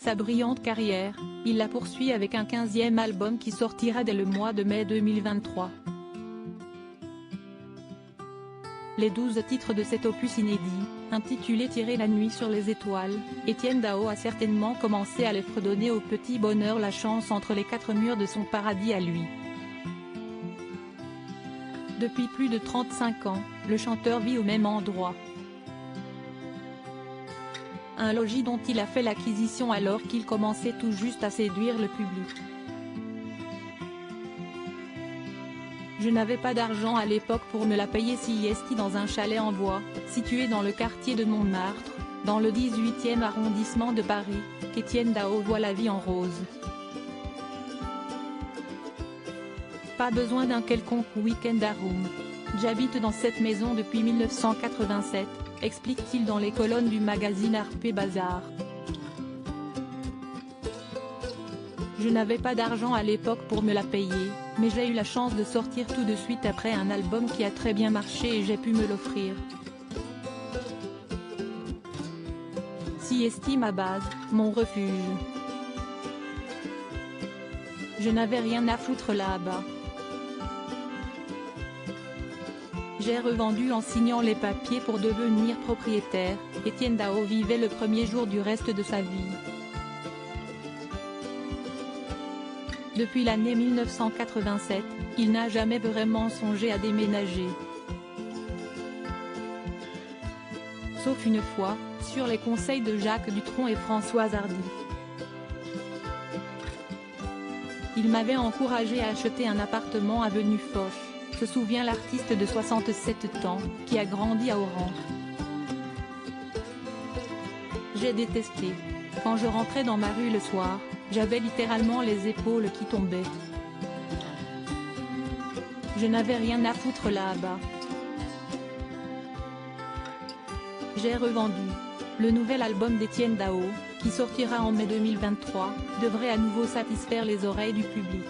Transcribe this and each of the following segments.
sa brillante carrière, il la poursuit avec un 15e album qui sortira dès le mois de mai 2023. Les 12 titres de cet opus inédit, intitulé Tirer la nuit sur les étoiles, Etienne Dao a certainement commencé à les fredonner au petit bonheur la chance entre les quatre murs de son paradis à lui. Depuis plus de 35 ans, le chanteur vit au même endroit. Un logis dont il a fait l'acquisition alors qu'il commençait tout juste à séduire le public. Je n'avais pas d'argent à l'époque pour me la payer siesti dans un chalet en bois, situé dans le quartier de Montmartre, dans le 18e arrondissement de Paris, qu'Etienne Dao voit la vie en rose. Pas besoin d'un quelconque week-end à room. J'habite dans cette maison depuis 1987, explique-t-il dans les colonnes du magazine Harper Bazaar. Je n'avais pas d'argent à l'époque pour me la payer, mais j'ai eu la chance de sortir tout de suite après un album qui a très bien marché et j'ai pu me l'offrir. Siesti ma base, mon refuge. Je n'avais rien à foutre là-bas. J'ai revendu en signant les papiers pour devenir propriétaire. Etienne Dao vivait le premier jour du reste de sa vie. Depuis l'année 1987, il n'a jamais vraiment songé à déménager. Sauf une fois, sur les conseils de Jacques Dutronc et Françoise Hardy. Il m'avait encouragé à acheter un appartement avenue Foch, se souvient l'artiste de 67 ans, qui a grandi à Oran. J'ai détesté. Quand je rentrais dans ma rue le soir, j'avais littéralement les épaules qui tombaient. Je n'avais rien à foutre là-bas. J'ai revendu. Le nouvel album d'Etienne Dao, qui sortira en mai 2023, devrait à nouveau satisfaire les oreilles du public.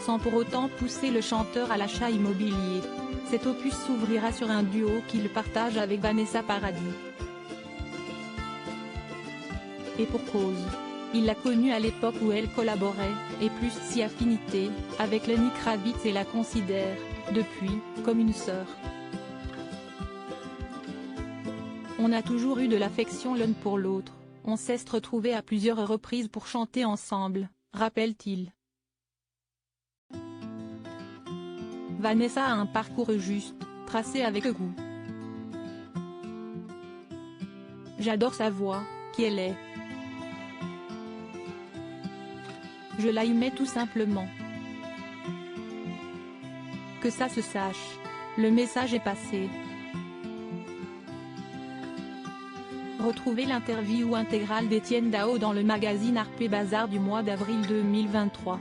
Sans pour autant pousser le chanteur à l'achat immobilier. Cet opus s'ouvrira sur un duo qu'il partage avec Vanessa Paradis. Et pour cause. Il l'a connue à l'époque où elle collaborait, et plus si affinité, avec Lenny Kravitz et la considère, depuis, comme une sœur. On a toujours eu de l'affection l'un pour l'autre, on s'est retrouvés à plusieurs reprises pour chanter ensemble, rappelle-t-il. Vanessa a un parcours juste, tracé avec goût. J'adore sa voix, qui elle est. Je la aimais tout simplement. Que ça se sache. Le message est passé. Retrouvez l'interview intégrale d'Etienne Dao dans le magazine Harper Bazaar du mois d'avril 2023.